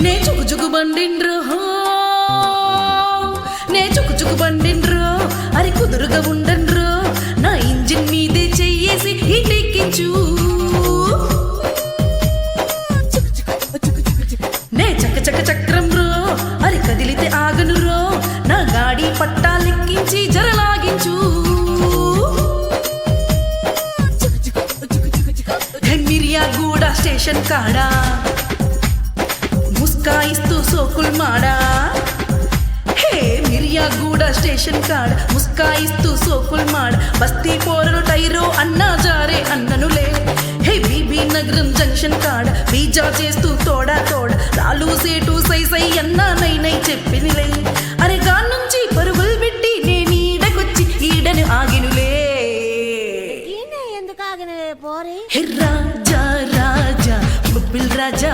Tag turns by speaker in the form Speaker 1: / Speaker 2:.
Speaker 1: నే చుకు చుకు బండిండ్రో నే చుకు చుకు బండిండ్రో అరి కుదురుగా ఉండండ్రో నా ఇంజిన్ మీదే చెయ్యేసి ఇంటికించు నే చక్క చక్క చక్రం రో అరి కదిలితే ఆగను రో నా గాడి పట్టాలెక్కించి జరలాగించు మిర్యాగూడ స్టేషన్ కాడా ముస్కాయిస్తూ సోకుల్ మాడా హే మిర్యాగూడ స్టేషన్ కాడ ముస్కాయిస్తూ సోకుల్ మాడ బస్తీ పోరను టైరో అన్నా జారే అన్ననులే హే బీబీ నగరం జంక్షన్ కాడ బీజా చేస్తూ తోడా తోడ రాలు సేటు సై సై అన్నా నై నై చెప్పినిలే అరే గా నుంచి పరుగులు పెట్టి నేను ఈడకొచ్చి ఈడను ఆగినులే
Speaker 2: ఎందుకు ఆగినవే పోరి
Speaker 1: హే రాజా రాజా బొబ్బిల్ రాజా